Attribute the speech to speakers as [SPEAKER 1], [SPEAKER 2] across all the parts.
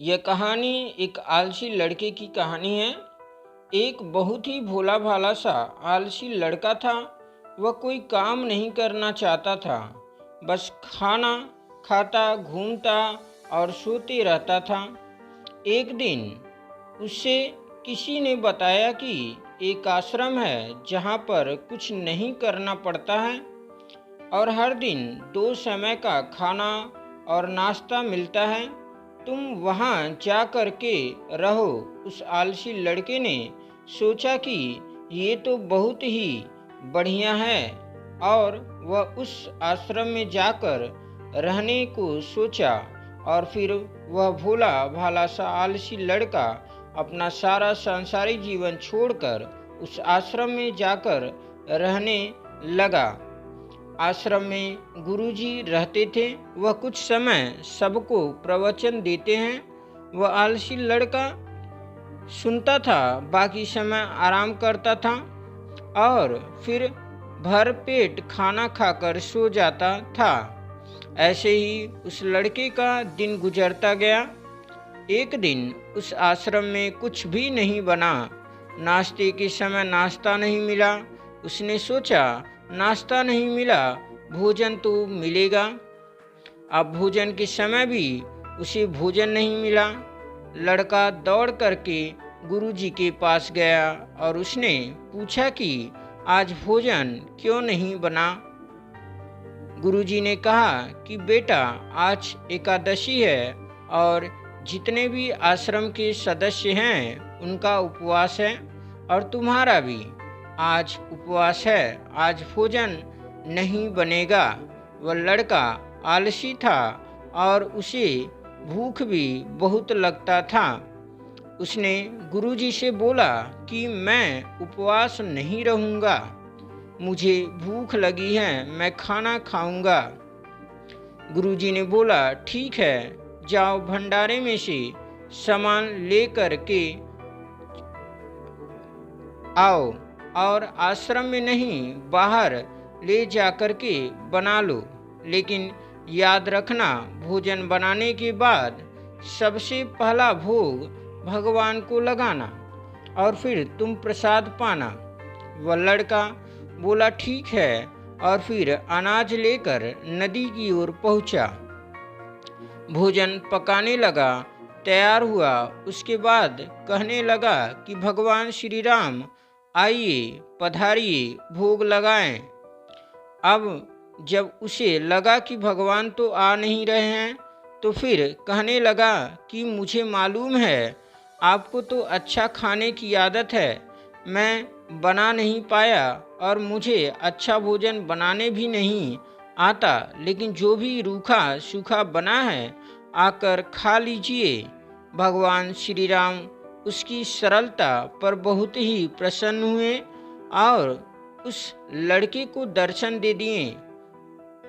[SPEAKER 1] यह कहानी एक आलसी लड़के की कहानी है। एक बहुत ही भोला भाला सा आलसी लड़का था। वह कोई काम नहीं करना चाहता था, बस खाना खाता, घूमता और सोते रहता था। एक दिन उसे किसी ने बताया कि एक आश्रम है जहाँ पर कुछ नहीं करना पड़ता है और हर दिन 2 समय का खाना और नाश्ता मिलता है। तुम वहाँ जा कर के रहो। उस आलसी लड़के ने सोचा कि ये तो बहुत ही बढ़िया है और वह उस आश्रम में जाकर रहने को सोचा। और फिर वह भोला भाला सा आलसी लड़का अपना सारा सांसारिक जीवन छोड़कर उस आश्रम में जाकर रहने लगा। आश्रम में गुरुजी रहते थे। वह कुछ समय सबको प्रवचन देते हैं। वह आलसी लड़का सुनता था, बाकी समय आराम करता था और फिर भर पेट खाना खाकर सो जाता था। ऐसे ही उस लड़के का दिन गुजरता गया। एक दिन उस आश्रम में कुछ भी नहीं बना। नाश्ते के समय नाश्ता नहीं मिला। उसने सोचा, नाश्ता नहीं मिला, भोजन तो मिलेगा। अब भोजन के समय भी उसे भोजन नहीं मिला। लड़का दौड़ करके गुरुजी के पास गया और उसने पूछा कि आज भोजन क्यों नहीं बना। गुरुजी ने कहा कि बेटा, आज एकादशी है और जितने भी आश्रम के सदस्य हैं उनका उपवास है और तुम्हारा भी आज उपवास है, आज भोजन नहीं बनेगा। वह लड़का आलसी था और उसे भूख भी बहुत लगता था। उसने गुरुजी से बोला कि मैं उपवास नहीं रहूँगा, मुझे भूख लगी है, मैं खाना खाऊंगा। गुरुजी ने बोला, ठीक है, जाओ भंडारे में से सामान ले कर के आओ और आश्रम में नहीं बाहर ले जा कर के बना लो। लेकिन याद रखना, भोजन बनाने के बाद सबसे पहला भोग भगवान को लगाना और फिर तुम प्रसाद पाना। वह लड़का बोला, ठीक है, और फिर अनाज लेकर नदी की ओर पहुंचा। भोजन पकाने लगा, तैयार हुआ। उसके बाद कहने लगा कि भगवान श्री राम आइए, पधारिए, भोग लगाएं। अब जब उसे लगा कि भगवान तो आ नहीं रहे हैं, तो फिर कहने लगा कि मुझे मालूम है आपको तो अच्छा खाने की आदत है, मैं बना नहीं पाया और मुझे अच्छा भोजन बनाने भी नहीं आता, लेकिन जो भी रूखा सूखा बना है आकर खा लीजिए। भगवान श्री राम उसकी सरलता पर बहुत ही प्रसन्न हुए और उस लड़के को दर्शन दे दिए।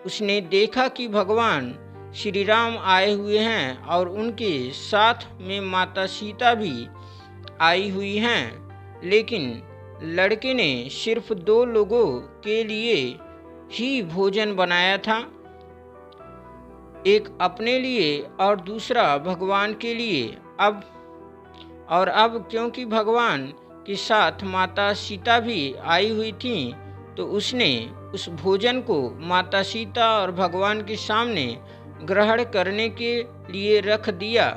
[SPEAKER 1] उसने देखा कि भगवान श्री राम आए हुए हैं और उनके साथ में माता सीता भी आई हुई हैं, लेकिन लड़के ने सिर्फ 2 लोगों के लिए ही भोजन बनाया था, एक अपने लिए और दूसरा भगवान के लिए। अब क्योंकि भगवान के साथ माता सीता भी आई हुई थी, तो उसने उस भोजन को माता सीता और भगवान के सामने ग्रहण करने के लिए रख दिया।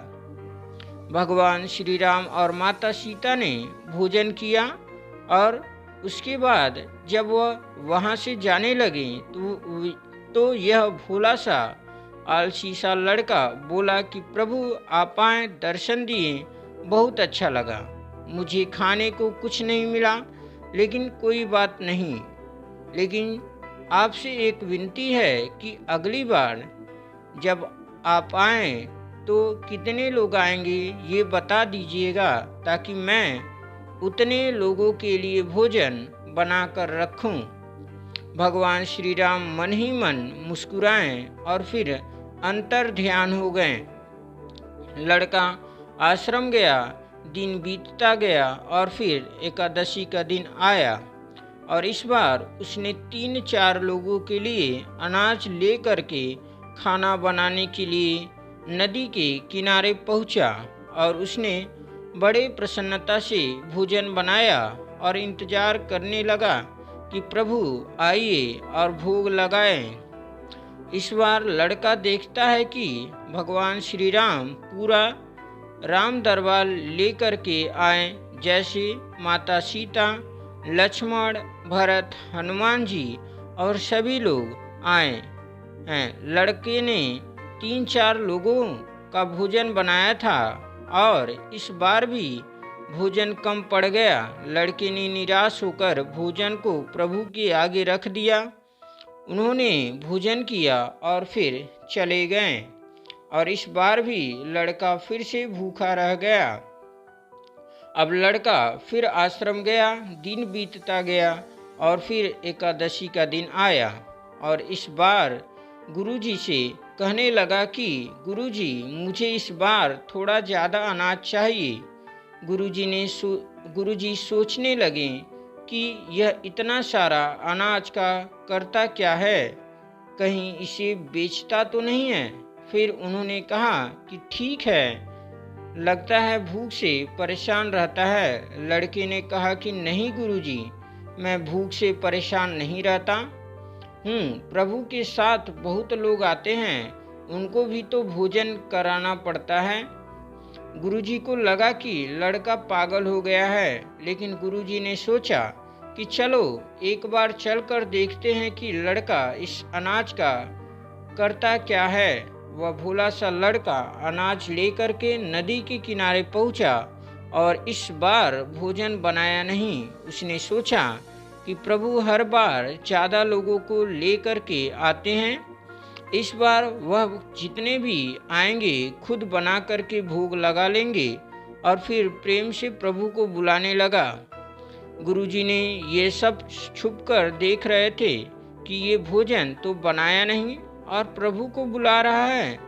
[SPEAKER 1] भगवान श्री राम और माता सीता ने भोजन किया और उसके बाद जब वह वहाँ से जाने लगे तो यह भोला सा आलसी सा लड़का बोला कि प्रभु आप आए, दर्शन दिए, बहुत अच्छा लगा। मुझे खाने को कुछ नहीं मिला, लेकिन कोई बात नहीं। लेकिन आपसे एक विनती है कि अगली बार जब आप आएँ तो कितने लोग आएंगे ये बता दीजिएगा, ताकि मैं उतने लोगों के लिए भोजन बनाकर रखूं। भगवान श्री राम मन ही मन मुस्कुराएं और फिर अंतर ध्यान हो गए। लड़का आश्रम गया, दिन बीतता गया और फिर एकादशी का दिन आया और इस बार उसने 3-4 लोगों के लिए अनाज ले करके खाना बनाने के लिए नदी के किनारे पहुंचा और उसने बड़े प्रसन्नता से भोजन बनाया और इंतजार करने लगा कि प्रभु आइए और भोग लगाएं। इस बार लड़का देखता है कि भगवान श्री राम पूरा राम दरबार लेकर के आए, जैसे माता सीता, लक्ष्मण, भरत, हनुमान जी और सभी लोग आए हैं। लड़के ने 3-4 लोगों का भोजन बनाया था और इस बार भी भोजन कम पड़ गया। लड़के ने निराश होकर भोजन को प्रभु के आगे रख दिया। उन्होंने भोजन किया और फिर चले गए और इस बार भी लड़का फिर से भूखा रह गया। अब लड़का फिर आश्रम गया। दिन बीतता गया और फिर एकादशी का दिन आया और इस बार गुरुजी से कहने लगा कि गुरुजी, मुझे इस बार थोड़ा ज़्यादा अनाज चाहिए। गुरुजी सोचने लगे कि यह इतना सारा अनाज का करता क्या है, कहीं इसे बेचता तो नहीं है। फिर उन्होंने कहा कि ठीक है, लगता है भूख से परेशान रहता है। लड़के ने कहा कि नहीं गुरुजी, मैं भूख से परेशान नहीं रहता हूँ। प्रभु के साथ बहुत लोग आते हैं, उनको भी तो भोजन कराना पड़ता है। गुरुजी को लगा कि लड़का पागल हो गया है, लेकिन गुरुजी ने सोचा कि चलो एक बार चलकर देखते हैं कि लड़का इस अनाज का करता क्या है। वह भोला सा लड़का अनाज लेकर के नदी के किनारे पहुंचा और इस बार भोजन बनाया नहीं। उसने सोचा कि प्रभु हर बार ज़्यादा लोगों को लेकर के आते हैं, इस बार वह जितने भी आएंगे खुद बना करके भोग लगा लेंगे। और फिर प्रेम से प्रभु को बुलाने लगा। गुरुजी ने ये सब छुपकर देख रहे थे कि ये भोजन तो बनाया नहीं और प्रभु को बुला रहा है,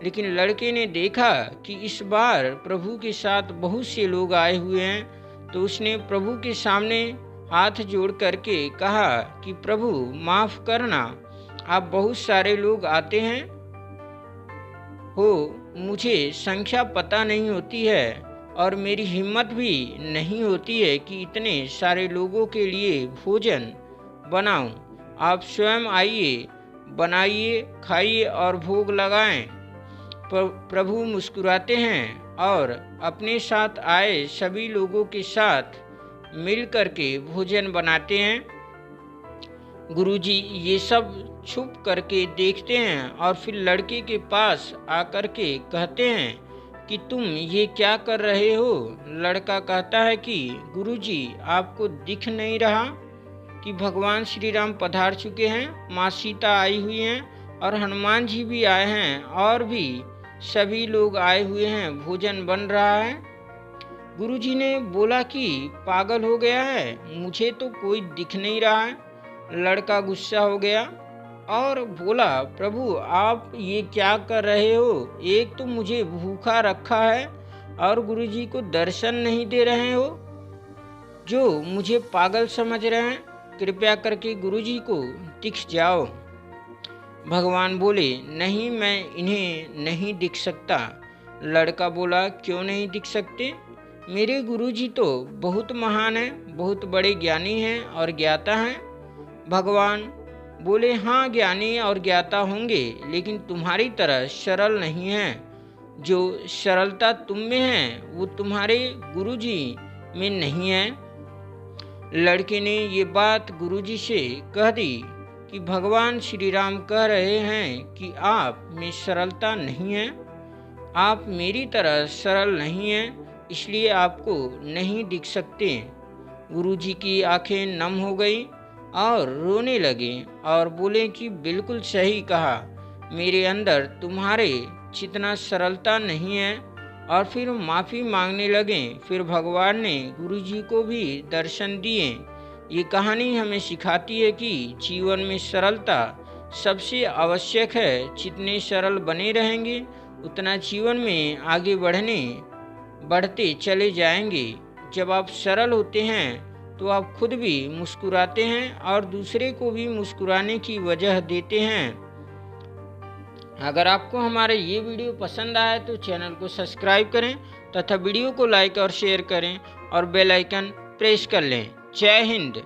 [SPEAKER 1] लेकिन लड़के ने देखा कि इस बार प्रभु के साथ बहुत से लोग आए हुए हैं, तो उसने प्रभु के सामने हाथ जोड़ करके कहा कि प्रभु माफ़ करना, आप बहुत सारे लोग आते हैं हो, मुझे संख्या पता नहीं होती है और मेरी हिम्मत भी नहीं होती है कि इतने सारे लोगों के लिए भोजन बनाऊं। आप स्वयं आइए, बनाइए, खाइए और भोग लगाएं। प्रभु मुस्कुराते हैं और अपने साथ आए सभी लोगों के साथ मिल करके भोजन बनाते हैं। गुरुजी ये सब छुप करके देखते हैं और फिर लड़के के पास आकर के कहते हैं कि तुम ये क्या कर रहे हो। लड़का कहता है कि गुरुजी, आपको दिख नहीं रहा कि भगवान श्री राम पधार चुके हैं, माँ सीता आई हुई हैं और हनुमान जी भी आए हैं और भी सभी लोग आए हुए हैं, भोजन बन रहा है। गुरुजी ने बोला कि पागल हो गया है, मुझे तो कोई दिख नहीं रहा है। लड़का गुस्सा हो गया और बोला, प्रभु आप ये क्या कर रहे हो, एक तो मुझे भूखा रखा है और गुरुजी को दर्शन नहीं दे रहे हो, जो मुझे पागल समझ रहे हैं। कृपया करके गुरुजी को दिख जाओ। भगवान बोले, नहीं, मैं इन्हें नहीं दिख सकता। लड़का बोला, क्यों नहीं दिख सकते? मेरे गुरुजी तो बहुत महान हैं, बहुत बड़े ज्ञानी हैं और ज्ञाता हैं। भगवान बोले, हाँ ज्ञानी और ज्ञाता होंगे, लेकिन तुम्हारी तरह सरल नहीं हैं। जो सरलता तुम में है वो तुम्हारे गुरुजी में नहीं है। लड़के ने ये बात गुरुजी से कह दी कि भगवान श्री राम कह रहे हैं कि आप में सरलता नहीं है, आप मेरी तरह सरल नहीं हैं, इसलिए आपको नहीं दिख सकते। गुरुजी की आंखें नम हो गई और रोने लगे और बोले कि बिल्कुल सही कहा, मेरे अंदर तुम्हारे जितना सरलता नहीं है। और फिर माफ़ी मांगने लगे। फिर भगवान ने गुरुजी को भी दर्शन दिए। ये कहानी हमें सिखाती है कि जीवन में सरलता सबसे आवश्यक है। जितने सरल बने रहेंगे उतना जीवन में आगे बढ़ते चले जाएंगे। जब आप सरल होते हैं तो आप खुद भी मुस्कुराते हैं और दूसरे को भी मुस्कुराने की वजह देते हैं। अगर आपको हमारे ये वीडियो पसंद आए तो चैनल को सब्सक्राइब करें तथा वीडियो को लाइक और शेयर करें और बेल आइकन प्रेस कर लें। जय हिंद।